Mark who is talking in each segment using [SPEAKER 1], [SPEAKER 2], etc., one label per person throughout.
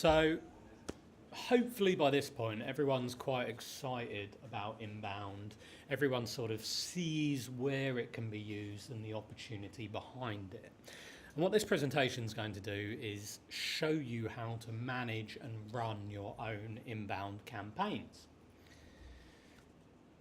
[SPEAKER 1] So hopefully by this point, everyone's quite excited about inbound. Everyone sort of sees where it can be used and the opportunity behind it. And what this presentation is going to do is show you how to manage and run your own inbound campaigns.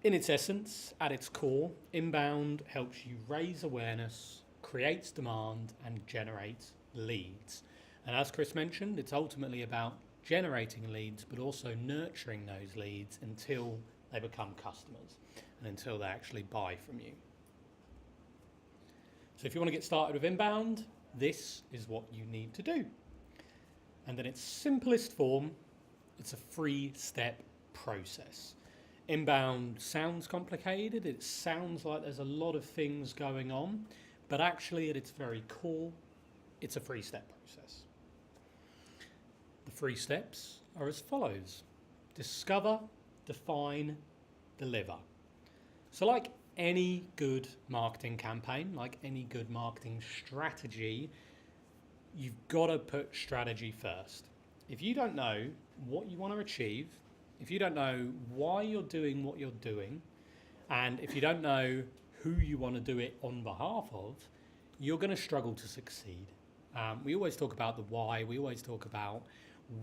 [SPEAKER 1] In its essence, at its core, inbound helps you raise awareness, creates demand, and generates leads. And as Chris mentioned, it's ultimately about generating leads, but also nurturing those leads until they become customers and until they actually buy from you. So if you want to get started with inbound, this is what you need to do. And in its simplest form, it's a 3-step process. Inbound sounds complicated, it sounds like there's a lot of things going on, but actually at its very core, it's a 3-step process. The 3 steps are as follows: discover, define, deliver. So like any good marketing campaign, like any good marketing strategy, you've got to put strategy first. If you don't know what you want to achieve, if you don't know why you're doing what you're doing, and if you don't know who you want to do it on behalf of, you're going to struggle to succeed. We always talk about the why, we always talk about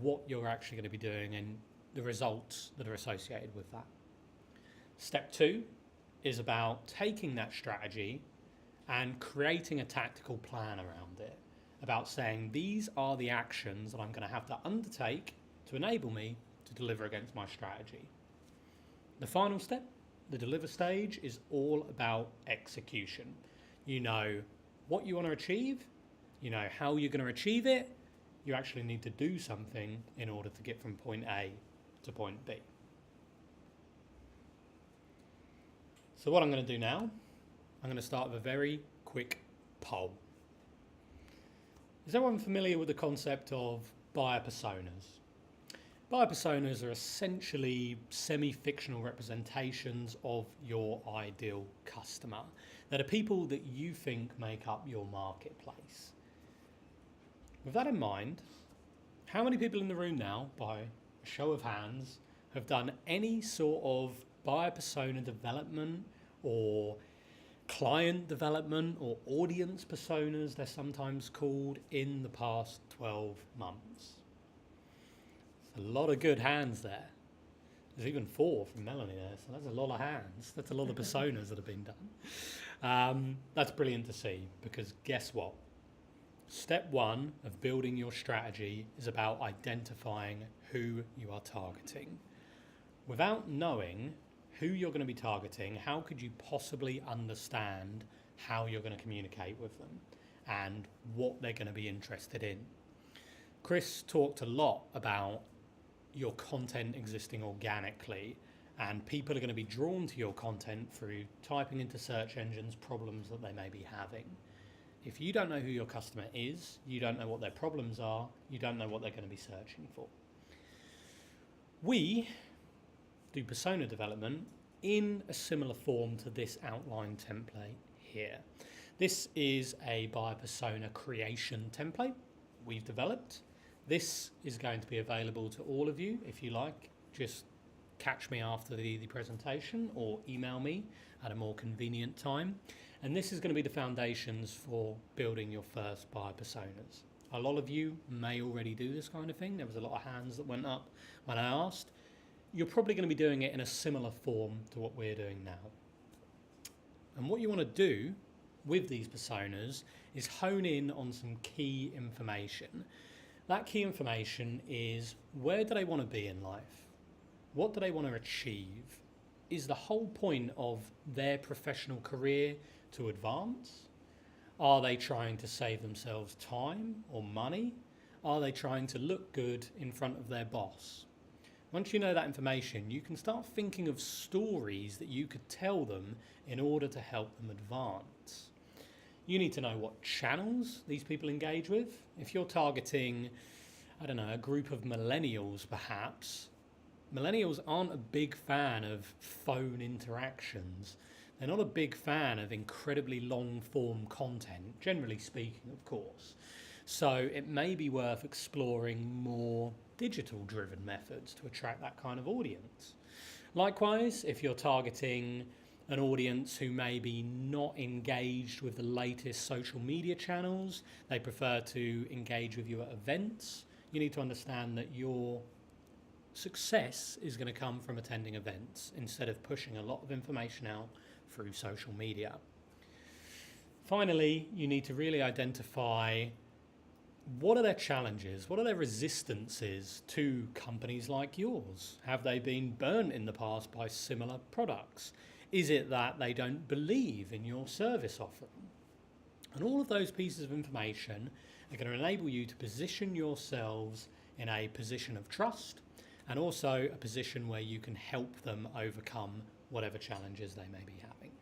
[SPEAKER 1] what you're actually going to be doing and the results that are associated with that. Step 2 is about taking that strategy and creating a tactical plan around it, about saying these are the actions that I'm going to have to undertake to enable me to deliver against my strategy. The final step, the deliver stage, is all about execution. You know what you want to achieve, you know how you're going to achieve it, you actually need to do something in order to get from point A to point B. So what I'm going to do now, I'm going to start with a very quick poll. Is everyone familiar with the concept of buyer personas? Buyer personas are essentially semi-fictional representations of your ideal customer. They're the people that you think make up your marketplace. With that in mind, how many people in the room now, by a show of hands, have done any sort of buyer persona development or client development or audience personas, they're sometimes called, in the past 12 months? A lot of good hands there. There's even 4 from Melanie there, so that's a lot of hands. That's a lot of personas that have been done. That's brilliant to see, because guess what? Step 1 of building your strategy is about identifying who you are targeting. Without knowing who you're going to be targeting, how could you possibly understand how you're going to communicate with them and what they're going to be interested in? Chris talked a lot about your content existing organically, and people are going to be drawn to your content through typing into search engines problems that they may be having. If you don't know who your customer is, you don't know what their problems are, you don't know what they're going to be searching for. We do persona development in a similar form to this outline template here. This is a buyer persona creation template we've developed. This is going to be available to all of you if you like. Just catch me after the presentation or email me at a more convenient time. And this is going to be the foundations for building your first buyer personas. A lot of you may already do this kind of thing. There was a lot of hands that went up when I asked. You're probably going to be doing it in a similar form to what we're doing now. And what you want to do with these personas is hone in on some key information. That key information is: where do they want to be in life? What do they want to achieve? Is the whole point of their professional career to advance? Are they trying to save themselves time or money? Are they trying to look good in front of their boss? Once you know that information, you can start thinking of stories that you could tell them in order to help them advance. You need to know what channels these people engage with. If you're targeting, I don't know, a group of millennials perhaps, millennials aren't a big fan of phone interactions. They're not a big fan of incredibly long form content, generally speaking, of course. So it may be worth exploring more digital driven methods to attract that kind of audience. Likewise, if you're targeting an audience who may be not engaged with the latest social media channels, they prefer to engage with you at events, you need to understand that your success is going to come from attending events instead of pushing a lot of information out through social media. Finally, you need to really identify what are their challenges, what are their resistances to companies like yours? Have they been burnt in the past by similar products? Is it that they don't believe in your service offering? And all of those pieces of information are going to enable you to position yourselves in a position of trust and also a position where you can help them overcome whatever challenges they may be having.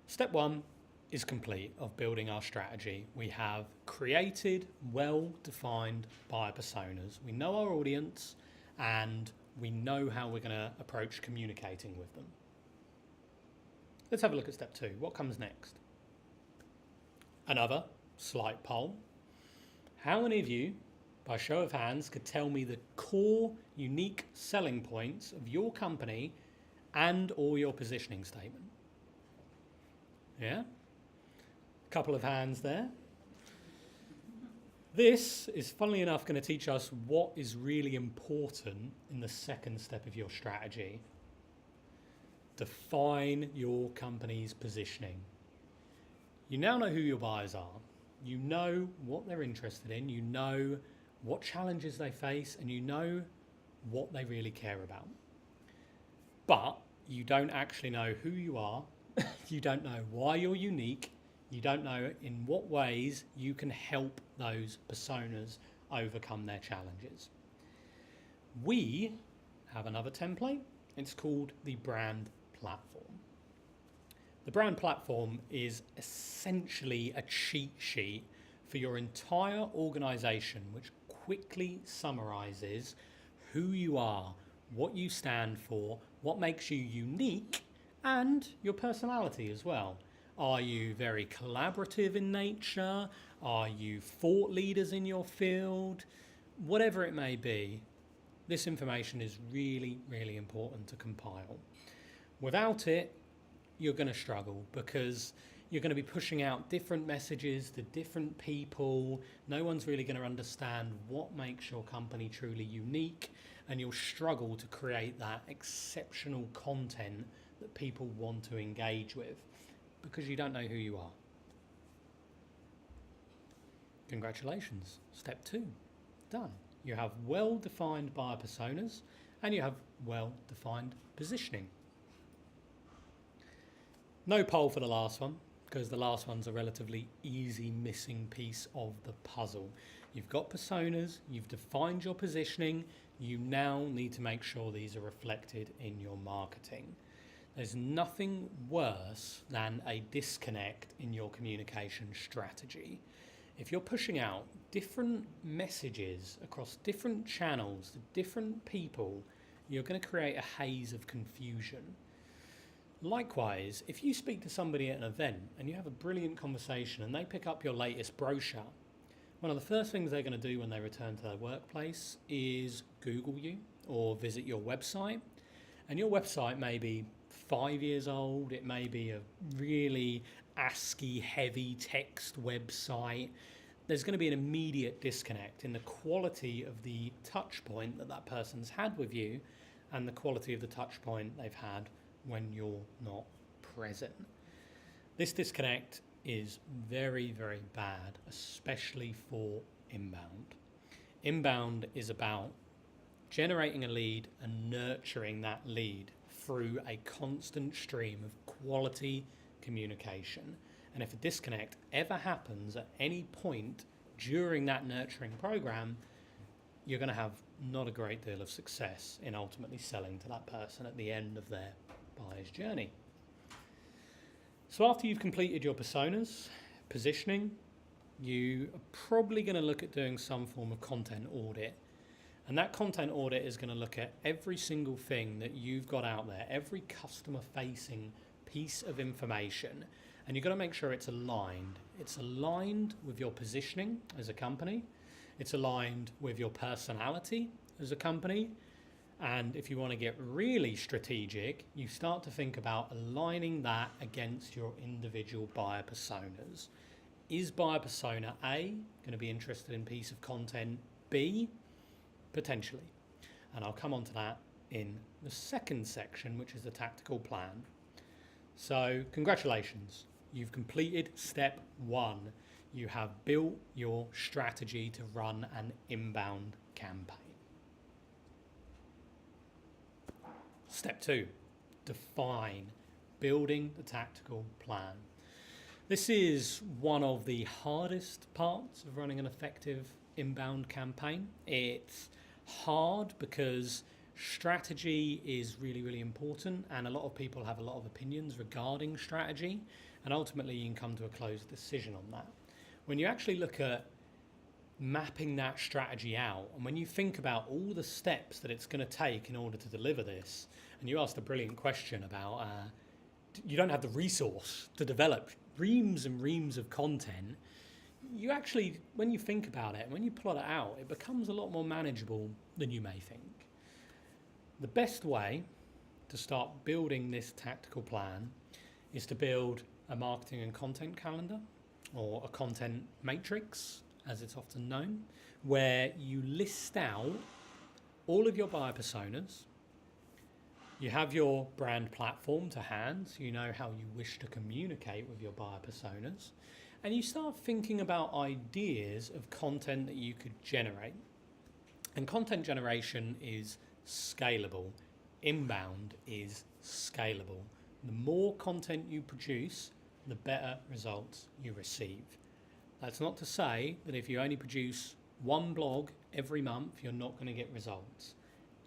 [SPEAKER 1] Step one is complete of building our strategy. We have created well-defined buyer personas. We know our audience and we know how we're going to approach communicating with them. Let's have a look at step two. What comes next? Another slight poll. How many of you, by show of hands, could tell me the core unique selling points of your company and or your positioning statement? Yeah? Couple of hands there. This is, funnily enough, going to teach us what is really important in the second step of your strategy. Define your company's positioning. You now know who your buyers are. You know what they're interested in. You know what challenges they face, and you know what they really care about. But you don't actually know who you are. You don't know why you're unique. You don't know in what ways you can help those personas overcome their challenges. We have another template. It's called the brand platform. The brand platform is essentially a cheat sheet for your entire organization, which quickly summarizes who you are, what you stand for, what makes you unique, and your personality as well. Are you very collaborative in nature? Are you thought leaders in your field? Whatever it may be, this information is really, really important to compile. Without it, you're going to struggle because you're going to be pushing out different messages to different people. No one's really going to understand what makes your company truly unique, and you'll struggle to create that exceptional content that people want to engage with, because you don't know who you are. Congratulations, step two, done. You have well-defined buyer personas and you have well-defined positioning. No poll for the last one, because the last one's a relatively easy missing piece of the puzzle. You've got personas, you've defined your positioning, you now need to make sure these are reflected in your marketing. There's nothing worse than a disconnect in your communication strategy. If you're pushing out different messages across different channels to different people, you're going to create a haze of confusion. Likewise, if you speak to somebody at an event and you have a brilliant conversation and they pick up your latest brochure, one of the first things they're going to do when they return to their workplace is Google you or visit your website. And your website may be 5 years old, it may be a really ASCII heavy text website. There's going to be an immediate disconnect in the quality of the touch point that that person's had with you and the quality of the touch point they've had when you're not present. This disconnect is very, very bad, especially for inbound. Inbound is about generating a lead and nurturing that lead through a constant stream of quality communication. And if a disconnect ever happens at any point during that nurturing program, you're going to have not a great deal of success in ultimately selling to that person at the end of their buyer's journey. So after you've completed your personas, positioning, you are probably going to look at doing some form of content audit. And that content audit is going to look at every single thing that you've got out there, every customer-facing piece of information, And you've got to make sure it's aligned. It's aligned with your positioning as a company. It's aligned with your personality as a company. And if you want to get really strategic, you start to think about aligning that against your individual buyer personas. Is buyer persona A going to be interested in a piece of content? B, potentially. And I'll come on to that in the second section, which is the tactical plan. So congratulations, you've completed step 1. You have built your strategy to run an inbound campaign. Step 2, define, building the tactical plan. This is one of the hardest parts of running an effective inbound campaign. It's hard because strategy is really, really important, and a lot of people have a lot of opinions regarding strategy, and ultimately you can come to a closed decision on that. When you actually look at mapping that strategy out, and when you think about all the steps that it's going to take in order to deliver this, and you asked a brilliant question about you don't have the resource to develop reams and reams of content, you actually, when you think about it, when you plot it out, it becomes a lot more manageable than you may think. The best way to start building this tactical plan is to build a marketing and content calendar, or a content matrix, as it's often known, where you list out all of your buyer personas. You have your brand platform to hand, so you know how you wish to communicate with your buyer personas, and you start thinking about ideas of content that you could generate. And content generation is scalable. Inbound is scalable. The more content you produce, the better results you receive. That's not to say that if you only produce one blog every month, you're not going to get results.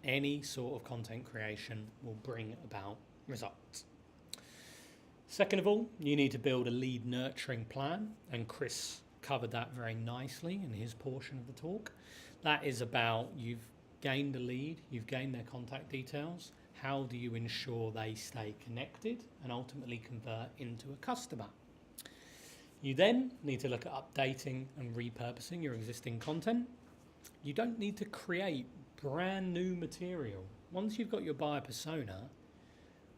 [SPEAKER 1] Any sort of content creation will bring about results. Second of all, you need to build a lead nurturing plan, and Chris covered that very nicely in his portion of the talk. That is about, you've gained a lead, you've gained their contact details. How do you ensure they stay connected and ultimately convert into a customer? You then need to look at updating and repurposing your existing content. You don't need to create brand new material. Once you've got your buyer persona,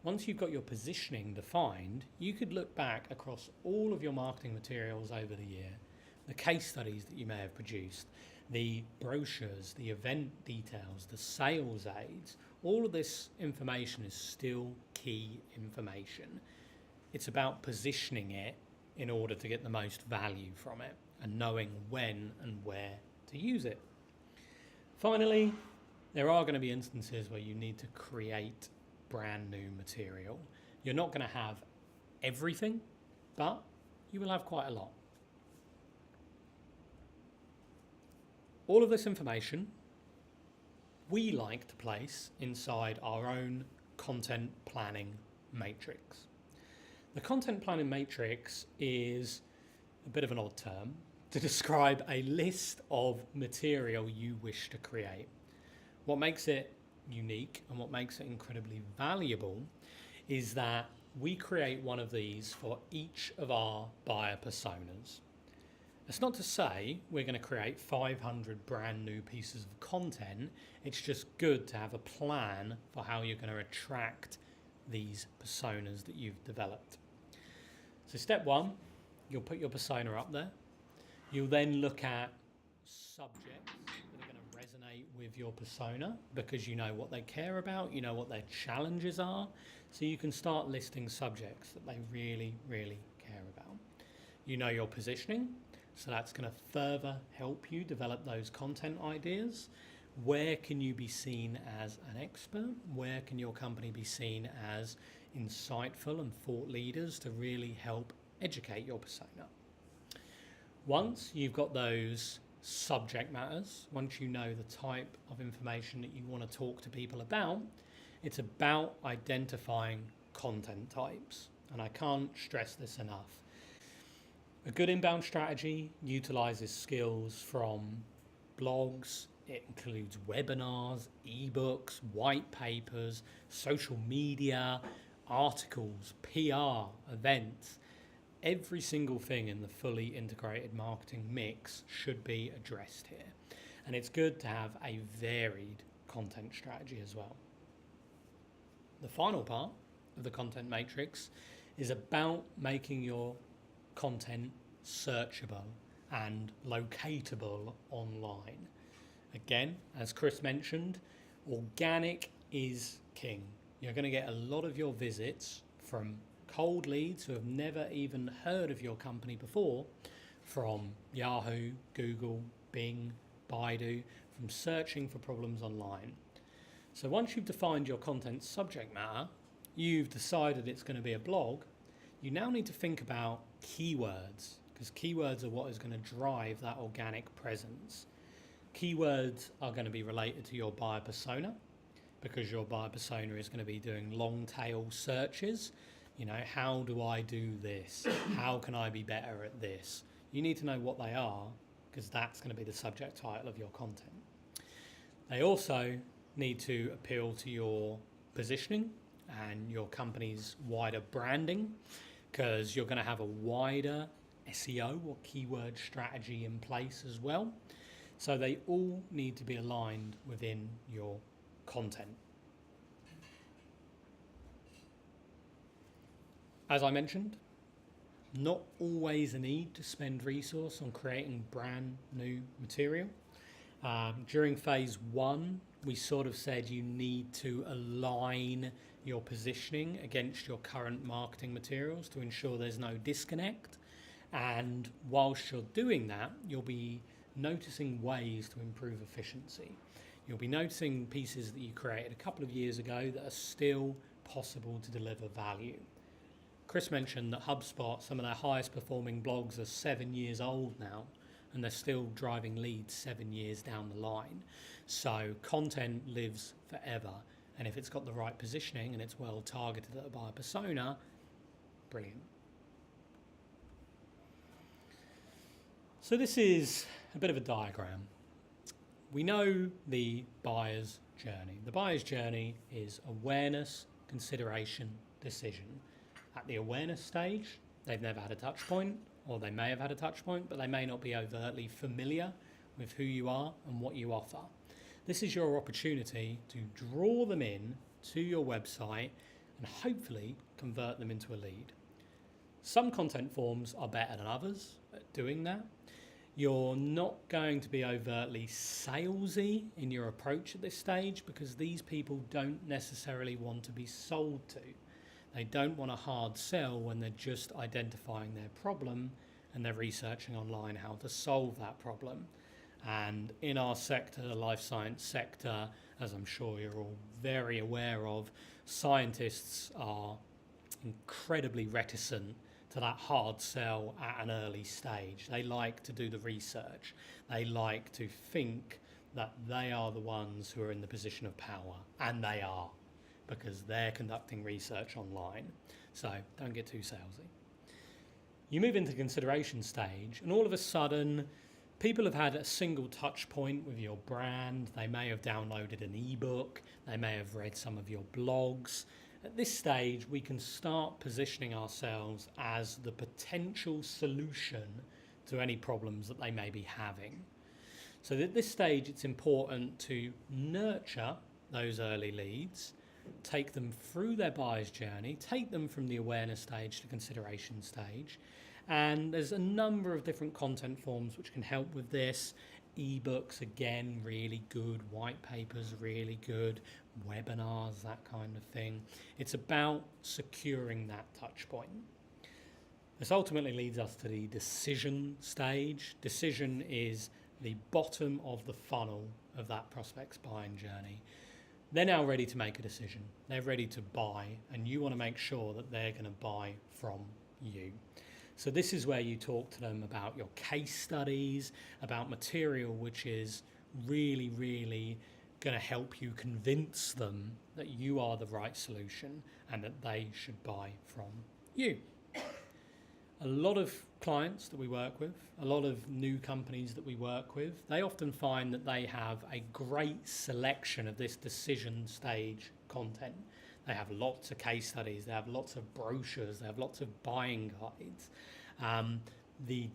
[SPEAKER 1] once you've got your positioning defined, you could look back across all of your marketing materials over the year, the case studies that you may have produced, the brochures, the event details, the sales aids. All of this information is still key information. It's about positioning it in order to get the most value from it and knowing when and where to use it. Finally, there are going to be instances where you need to create brand new material. You're not going to have everything, but you will have quite a lot. All of this information we like to place inside our own content planning matrix. The content planning matrix is a bit of an odd term to describe a list of material you wish to create. What makes it unique and what makes it incredibly valuable is that we create one of these for each of our buyer personas. It's not to say we're going to create 500 brand new pieces of content. It's just good to have a plan for how you're going to attract these personas that you've developed. So step 1, you'll put your persona up there. You'll then look at subjects that are going to resonate with your persona because you know what they care about, you know what their challenges are, so you can start listing subjects that they really, really care about. You know your positioning, so that's going to further help you develop those content ideas. Where can you be seen as an expert? Where can your company be seen as insightful and thought leaders to really help educate your persona? Once you've got those subject matters, once you know the type of information that you want to talk to people about, it's about identifying content types. And I can't stress this enough. A good inbound strategy utilizes skills from blogs. It includes webinars, ebooks, white papers, social media, articles, PR, events. every single thing in the fully integrated marketing mix should be addressed here. And it's good to have a varied content strategy as well. The final part of the content matrix is about making your content searchable and locatable online. Again, as Chris mentioned, organic is king. You're going to get a lot of your visits from cold leads who have never even heard of your company before, from Yahoo, Google, Bing, Baidu, from searching for problems online. So once you've defined your content subject matter, you've decided it's going to be a blog, you now need to think about keywords, because keywords are what is going to drive that organic presence. Keywords are going to be related to your buyer persona, because your buyer persona is going to be doing long tail searches. You know, how do I do this? How can I be better at this? You need to know what they are, because that's going to be the subject title of your content. They also need to appeal to your positioning and your company's wider branding, because you're going to have a wider SEO or keyword strategy in place as well. So they all need to be aligned within your content. As I mentioned, not always a need to spend resource on creating brand new material. During phase 1, we sort of said you need to align your positioning against your current marketing materials to ensure there's no disconnect. And whilst you're doing that, you'll be noticing ways to improve efficiency. You'll be noticing pieces that you created a couple of years ago that are still possible to deliver value. Chris mentioned that HubSpot, some of their highest performing blogs are 7 years old now, and they're still driving leads 7 years down the line. So content lives forever, and if it's got the right positioning and it's well targeted at a buyer persona, brilliant. So this is a bit of a diagram. We know the buyer's journey. The buyer's journey is awareness, consideration, decision. At the awareness stage, they've never had a touch point, or they may have had a touch point, but they may not be overtly familiar with who you are and what you offer. This is your opportunity to draw them in to your website and hopefully convert them into a lead. Some content forms are better than others at doing that. You're not going to be overtly salesy in your approach at this stage, because these people don't necessarily want to be sold to. They don't want a hard sell when they're just identifying their problem and they're researching online how to solve that problem. And in our sector, the life science sector, as I'm sure you're all very aware of, scientists are incredibly reticent to that hard sell at an early stage. They like to do the research. They like to think that they are the ones who are in the position of power, and they are, because they're conducting research online. So don't get too salesy. You move into consideration stage, and all of a sudden, people have had a single touch point with your brand. They may have downloaded an ebook. They may have read some of your blogs. At this stage, we can start positioning ourselves as the potential solution to any problems that they may be having. So at this stage, it's important to nurture those early leads, take them through their buyer's journey, take them from the awareness stage to consideration stage. And there's a number of different content forms which can help with this. Ebooks, again, really good. White papers, really good. Webinars, that kind of thing. It's about securing that touch point. This ultimately leads us to the decision stage. Decision is the bottom of the funnel of that prospect's buying journey. They're now ready to make a decision. They're ready to buy, and you want to make sure that they're going to buy from you. So this is where you talk to them about your case studies, about material which is really, really going to help you convince them that you are the right solution and that they should buy from you. A lot of clients that we work with, a lot of new companies that we work with, they often find that they have a great selection of this decision stage content. They have lots of case studies, they have lots of brochures, they have lots of buying guides. The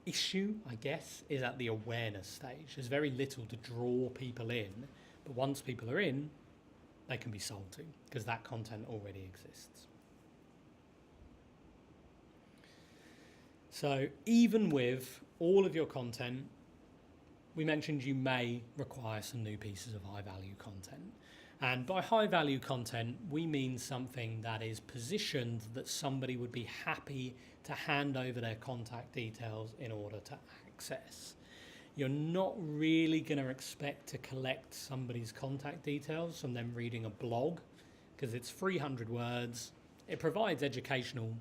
[SPEAKER 1] issue, I guess, is at the awareness stage. There's very little to draw people in, but once people are in, they can be sold to because that content already exists. So even with all of your content, we mentioned you may require some new pieces of high value content. And by high value content, we mean something that is positioned that somebody would be happy to hand over their contact details in order to access. You're not really going to expect to collect somebody's contact details from them reading a blog because it's 300 words. It provides educational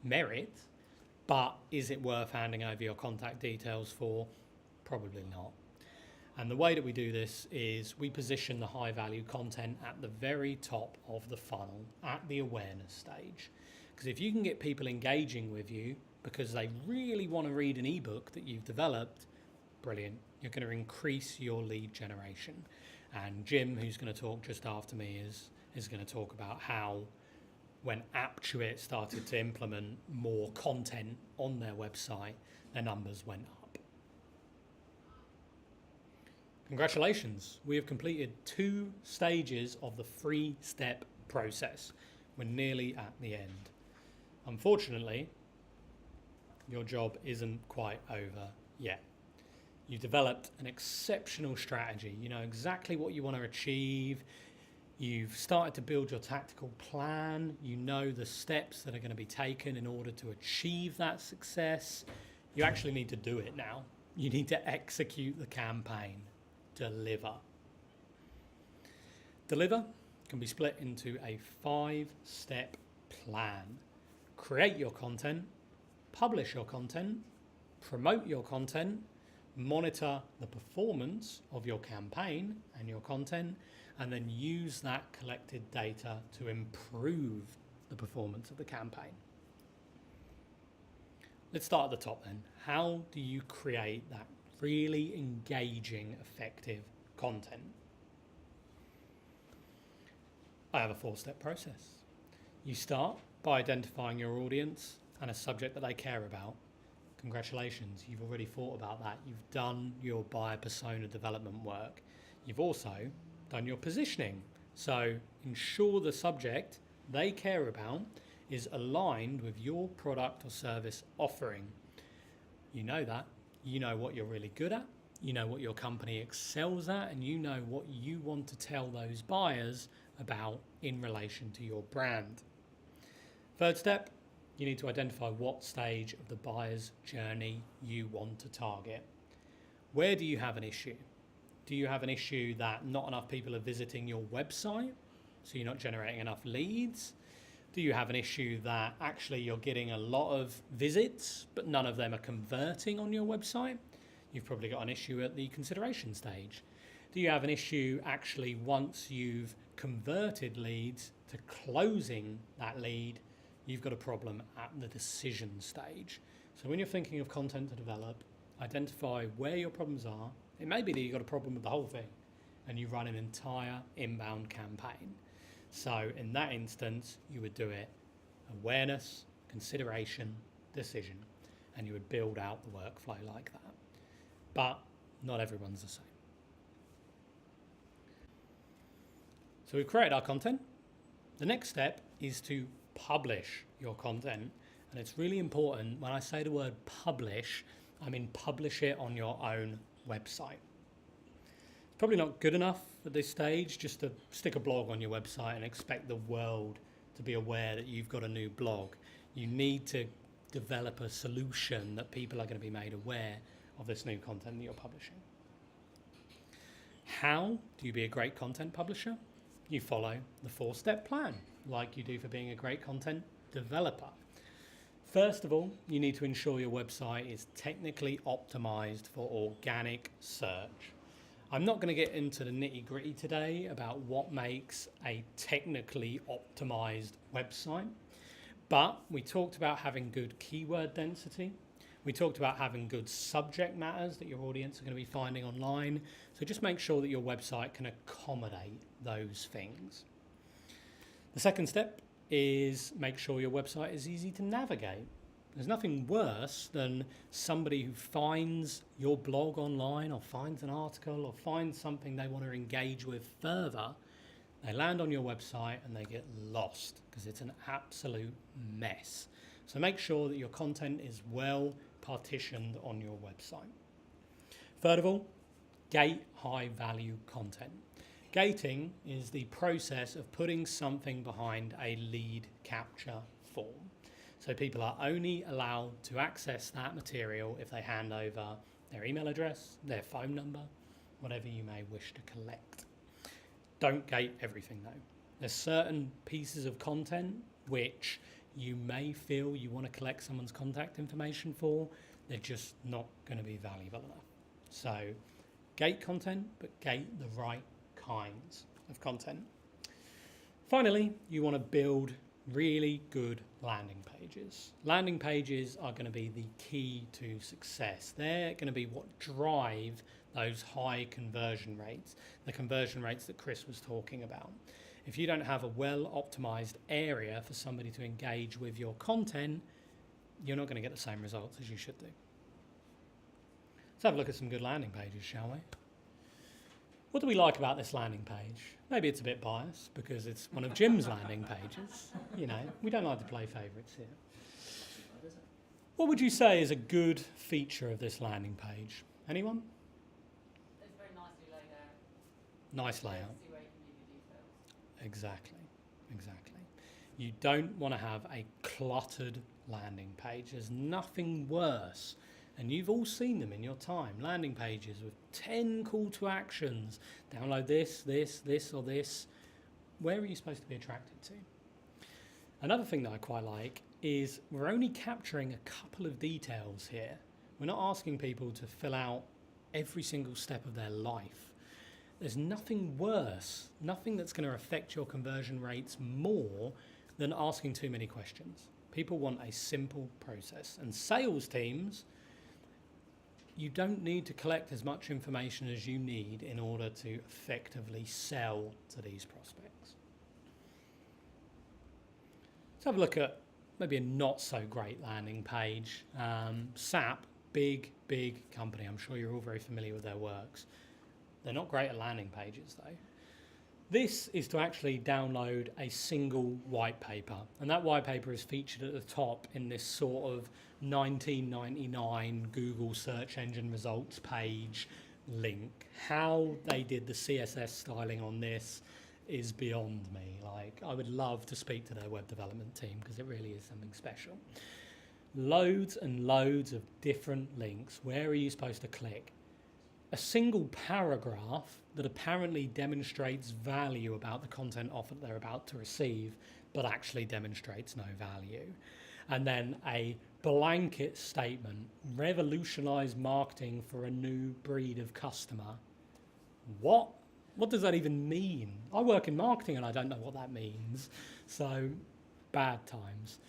[SPEAKER 1] merit, but is it worth handing over your contact details for? Probably not. And the way that we do this is we position the high value content at the very top of the funnel at the awareness stage. Because if you can get people engaging with you because they really want to read an ebook that you've developed, brilliant. You're going to increase your lead generation. And Jim, who's going to talk just after me, is going to talk about how when Aptuit started to implement more content on their website, their numbers went up. Congratulations, we have completed 2 stages of the 3-step process. We're nearly at the end. Unfortunately, your job isn't quite over yet. You've developed an exceptional strategy. You know exactly what you want to achieve. You've started to build your tactical plan. You know the steps that are going to be taken in order to achieve that success. You actually need to do it now. You need to execute the campaign. Deliver. Deliver can be split into a 5-step plan. Create your content, publish your content, promote your content, monitor the performance of your campaign and your content, and then use that collected data to improve the performance of the campaign. Let's start at the top then. How do you create that really engaging, effective content? I have a 4-step process. You start by identifying your audience and a subject that they care about. Congratulations, you've already thought about that. You've done your buyer persona development work. You've also done your positioning. So ensure the subject they care about is aligned with your product or service offering. You know that. You know what you're really good at. You know what your company excels at, and you know what you want to tell those buyers about in relation to your brand. 3rd step, you need to identify what stage of the buyer's journey you want to target. Where do you have an issue? Do you have an issue that not enough people are visiting your website, so you're not generating enough leads? Do you have an issue that actually you're getting a lot of visits, but none of them are converting on your website? You've probably got an issue at the consideration stage. Do you have an issue actually once you've converted leads to closing that lead? You've got a problem at the decision stage. So when you're thinking of content to develop, identify where your problems are. It may be that you've got a problem with the whole thing and you run an entire inbound campaign. So in that instance, you would do it awareness, consideration, decision, and you would build out the workflow like that. But not everyone's the same. So we've created our content. The next step is to publish your content. And it's really important when I say the word publish, I mean publish it on your own website. It's probably not good enough at this stage just to stick a blog on your website and expect the world to be aware that you've got a new blog. You need to develop a solution that people are going to be made aware of this new content that you're publishing. How do you be a great content publisher? You follow the 4-step plan, like you do for being a great content developer. First of all, you need to ensure your website is technically optimized for organic search. I'm not going to get into the nitty-gritty today about what makes a technically optimized website, but we talked about having good keyword density. We talked about having good subject matters that your audience are going to be finding online. So just make sure that your website can accommodate those things. The second step is make sure your website is easy to navigate. There's nothing worse than somebody who finds your blog online or finds an article or finds something they want to engage with further. They land on your website and they get lost because it's an absolute mess. So make sure that your content is well partitioned on your website. Third of all, gate high value content. Gating is the process of putting something behind a lead capture form. So people are only allowed to access that material if they hand over their email address, their phone number, whatever you may wish to collect. Don't gate everything though. There's certain pieces of content which you may feel you want to collect someone's contact information for. They're just not going to be valuable enough. So gate content, but gate the right kinds of content. Finally, you want to build really good landing pages. Landing pages are going to be the key to success. They're going to be what drive those high conversion rates, the conversion rates that Chris was talking about. If you don't have a well-optimized area for somebody to engage with your content, you're not going to get the same results as you should do. Let's have a look at some good landing pages, shall we? What do we like about this landing page? Maybe it's a bit biased because it's one of Jim's landing pages. You know, we don't like to play favourites here. What would you say is a good feature of this landing page? Anyone?
[SPEAKER 2] It's very nicely laid out.
[SPEAKER 1] Nice layout.
[SPEAKER 2] See where you can leave your details.
[SPEAKER 1] Exactly. You don't want to have a cluttered landing page. There's nothing worse. And you've all seen them in your time. Landing pages with 10 call to actions. Download this, or this. Where are you supposed to be attracted to? Another thing that I quite like is we're only capturing a couple of details here. We're not asking people to fill out every single step of their life. There's nothing worse, nothing that's going to affect your conversion rates more than asking too many questions. People want a simple process. And sales teams, you don't need to collect as much information as you need in order to effectively sell to these prospects. Let's have a look at maybe a not so great landing page. SAP, big company. I'm sure you're all very familiar with their works. They're not great at landing pages though. This is to actually download a single white paper, and that white paper is featured at the top in this sort of 1999 Google search engine results page link. How they did the CSS styling on this is beyond me. Like, I would love to speak to their web development team because it really is something special. Loads and loads of different links. Where are you supposed to click? A single paragraph that apparently demonstrates value about the content offer they're about to receive, but actually demonstrates no value. And then a blanket statement, revolutionize marketing for a new breed of customer. What does that even mean? I work in marketing and I don't know what that means. So, bad times.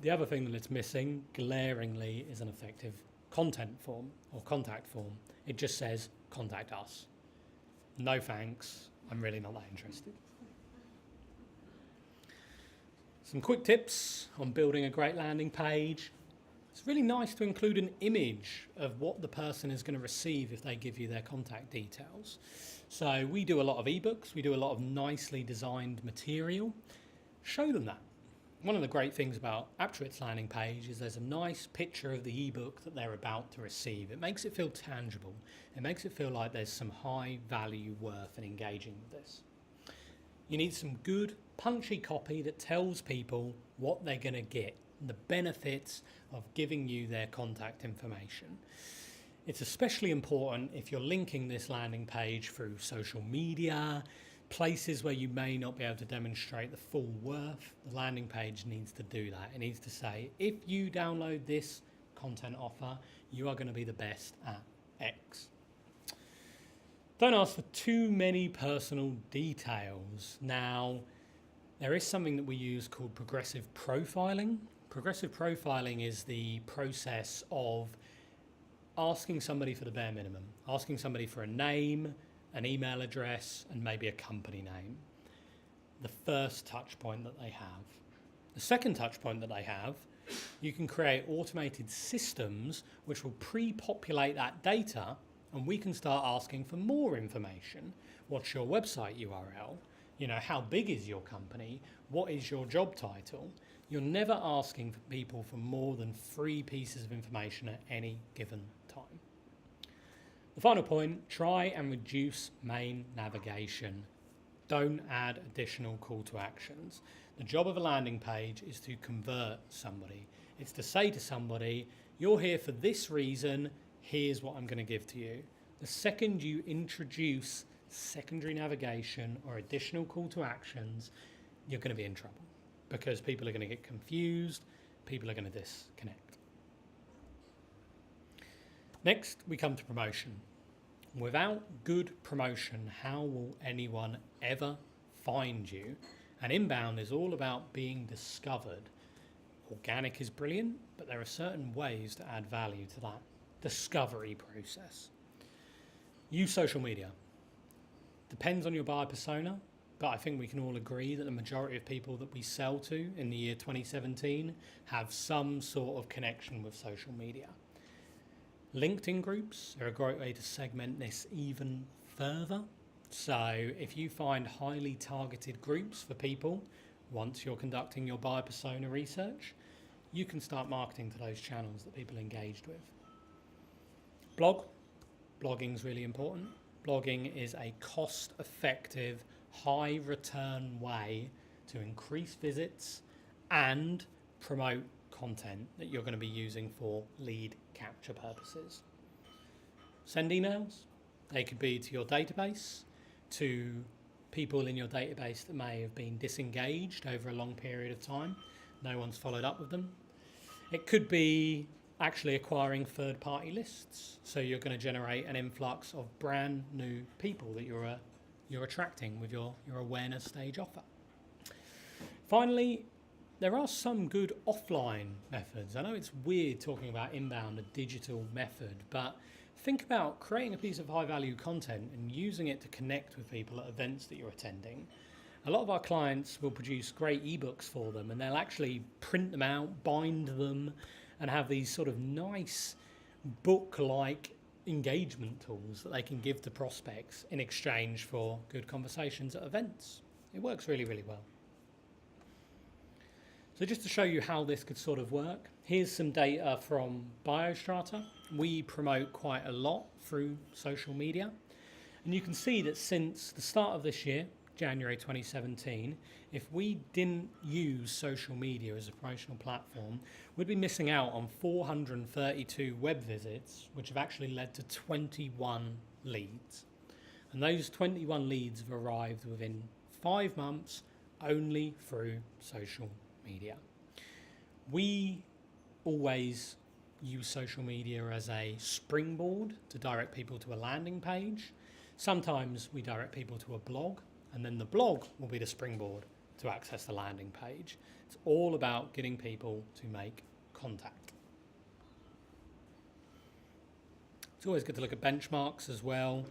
[SPEAKER 1] The other thing that it's missing, glaringly, is an effective content form or contact form. It just says, contact us. No thanks, I'm really not that interested. Some quick tips on building a great landing page. It's really nice to include an image of what the person is going to receive if they give you their contact details. So we do a lot of ebooks, we do a lot of nicely designed material. Show them that. One of the great things about Aptuit's landing page is there's a nice picture of the ebook that they're about to receive. It makes it feel tangible. It makes it feel like there's some high value worth in engaging with this. You need some good punchy copy that tells people what they're going to get, the benefits of giving you their contact information. It's especially important if you're linking this landing page through social media, places where you may not be able to demonstrate the full worth. The landing page needs to do that. It needs to say, if you download this content offer, you are going to be the best at X. Don't ask for too many personal details. Now, there is something that we use called progressive profiling. Progressive profiling is the process of asking somebody for the bare minimum, asking somebody for a name, an email address, and maybe a company name. the first touch point that they have. The second touch point that they have, you can create automated systems which will pre-populate that data, and we can start asking for more information. What's your website URL? You know, how big is your company? What is your job title? You're never asking for people for more than 3 pieces of information at any given time. The final point, try and reduce main navigation. Don't add additional call to actions. The job of a landing page is to convert somebody. It's to say to somebody, you're here for this reason, here's what I'm going to give to you. The second you introduce secondary navigation or additional call to actions, you're going to be in trouble because people are going to get confused, people are going to disconnect. Next, we come to promotion. Without good promotion, how will anyone ever find you? And inbound is all about being discovered. Organic is brilliant, but there are certain ways to add value to that discovery process. Use social media. Depends on your buyer persona, but I think we can all agree that the majority of people that we sell to in the year 2017 have some sort of connection with social media. LinkedIn groups are a great way to segment this even further. So if you find highly targeted groups for people, once you're conducting your buyer persona research, you can start marketing to those channels that people are engaged with. Blogging is really important. Blogging is a cost-effective, high-return way to increase visits and promote content that you're going to be using for lead capture purposes. Send emails. They could be to your database, to people in your database that may have been disengaged over a long period of time. No one's followed up with them. It could be actually acquiring third-party lists. So you're going to generate an influx of brand new people that you're attracting with your awareness stage offer. Finally, there are some good offline methods. I know it's weird talking about inbound, a digital method, but think about creating a piece of high-value content and using it to connect with people at events that you're attending. A lot of our clients will produce great ebooks for them, and they'll actually print them out, bind them, and have these sort of nice book-like engagement tools that they can give to prospects in exchange for good conversations at events. It works really, really well. So just to show you how this could sort of work, here's some data from BioStrata. We promote quite a lot through social media. And you can see that since the start of this year, January 2017, if we didn't use social media as a promotional platform, we'd be missing out on 432 web visits, which have actually led to 21 leads. And those 21 leads have arrived within 5 months only through social media. We always use social media as a springboard to direct people to a landing page. Sometimes we direct people to a blog, and then the blog will be the springboard to access the landing page. It's all about getting people to make contact. It's always good to look at benchmarks as well.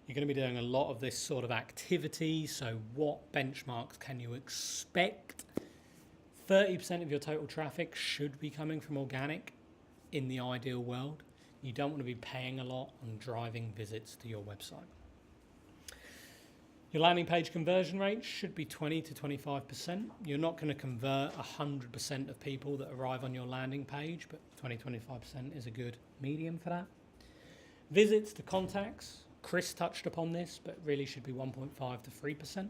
[SPEAKER 1] You're going to be doing a lot of this sort of activity, so what benchmarks can you expect? 30% of your total traffic should be coming from organic in the ideal world. You don't want to be paying a lot on driving visits to your website. Your landing page conversion rate should be 20 to 25%. You're not going to convert 100% of people that arrive on your landing page, but 20-25% is a good medium for that. Visits to contacts, Chris touched upon this, but really should be 1.5 to 3%.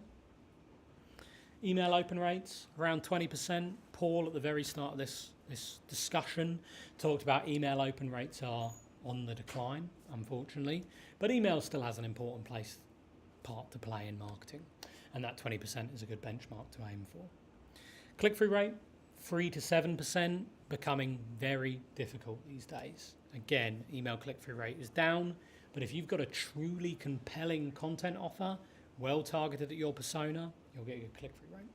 [SPEAKER 1] Email open rates, around 20%. Paul, at the very start of this discussion, talked about email open rates are on the decline, unfortunately, but email still has an important part to play in marketing, and that 20% is a good benchmark to aim for. Click-through rate, 3 to 7%, becoming very difficult these days. Again, email click-through rate is down, but if you've got a truly compelling content offer, well targeted at your persona, you'll get a good click-through rate.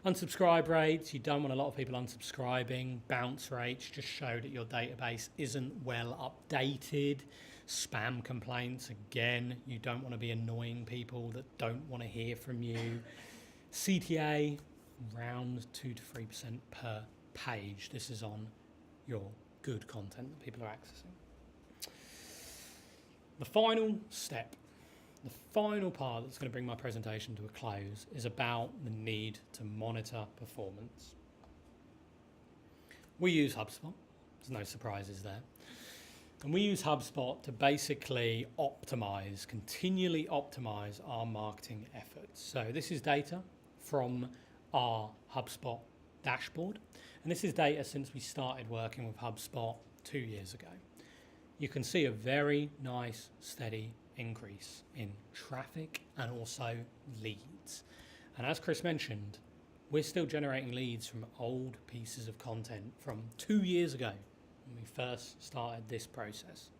[SPEAKER 1] Unsubscribe rates, you don't want a lot of people unsubscribing. Bounce rates just show that your database isn't well updated. Spam complaints, again, you don't want to be annoying people that don't want to hear from you. CTA, around 2 to 3% per page. This is on your good content that people are accessing. The final step, the final part that's going to bring my presentation to a close is about the need to monitor performance. We use HubSpot, there's no surprises there. And we use HubSpot to basically optimize, continually optimize our marketing efforts. So this is data from our HubSpot dashboard. And this is data since we started working with HubSpot 2 years ago. You can see a very nice, steady increase in traffic and also leads. And as Chris mentioned, we're still generating leads from old pieces of content from 2 years ago when we first started this process.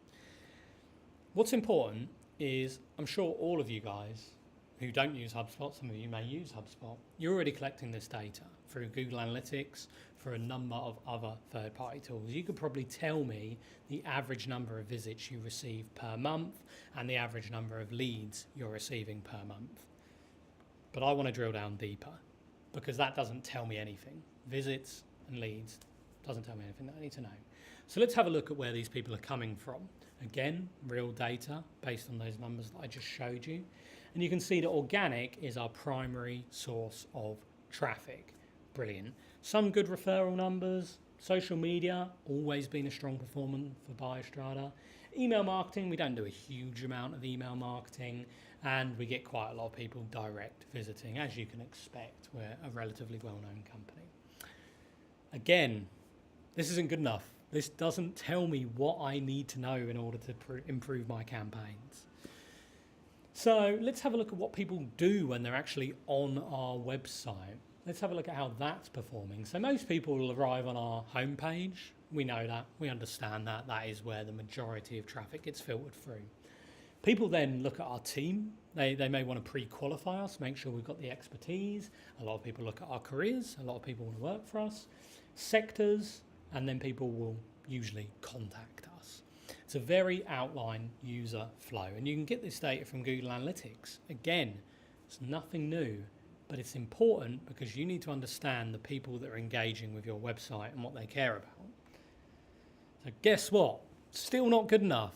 [SPEAKER 1] What's important is, I'm sure all of you guys who don't use HubSpot, some of you may use HubSpot, you're already collecting this data through Google Analytics, for a number of other third-party tools. You could probably tell me the average number of visits you receive per month and the average number of leads you're receiving per month. But I want to drill down deeper because that doesn't tell me anything. Visits and leads doesn't tell me anything that I need to know. So let's have a look at where these people are coming from. Again, real data based on those numbers that I just showed you. And you can see that organic is our primary source of traffic. Brilliant. Some good referral numbers. Social media, always been a strong performer for Biostrata. Email marketing, we don't do a huge amount of email marketing, and we get quite a lot of people direct visiting. As you can expect, we're a relatively well-known company. Again, this isn't good enough. This doesn't tell me what I need to know in order to improve my campaigns. So let's have a look at what people do when they're actually on our website. Let's have a look at how that's performing. So most people will arrive on our homepage. We know that, we understand that. That is where the majority of traffic gets filtered through. People then look at our team. They may want to pre-qualify us, make sure we've got the expertise. A lot of people look at our careers. A lot of people want to work for us. Sectors, and then people will usually contact us. It's a very outline user flow. And you can get this data from Google Analytics. Again, it's nothing new. But it's important because you need to understand the people that are engaging with your website and what they care about. So guess what? Still not good enough.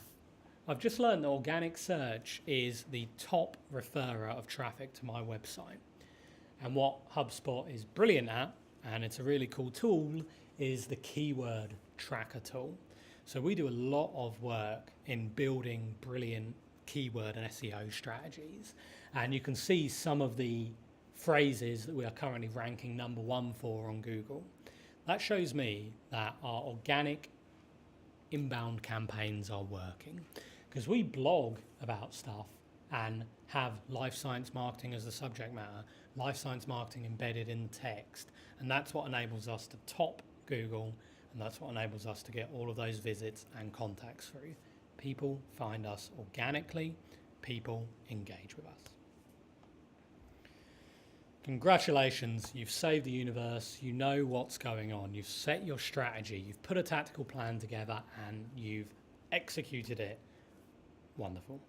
[SPEAKER 1] I've just learned that organic search is the top referrer of traffic to my website. And what HubSpot is brilliant at, and it's a really cool tool, is the keyword tracker tool. So we do a lot of work in building brilliant keyword and SEO strategies. And you can see some of the phrases that we are currently ranking number 1 for on Google. That shows me that our organic inbound campaigns are working because we blog about stuff and have life science marketing as the subject matter, life science marketing embedded in text, and that's what enables us to top Google, and that's what enables us to get all of those visits and contacts through. People find us organically, people engage with us. Congratulations, you've saved the universe, you know what's going on, you've set your strategy, you've put a tactical plan together and you've executed it. Wonderful.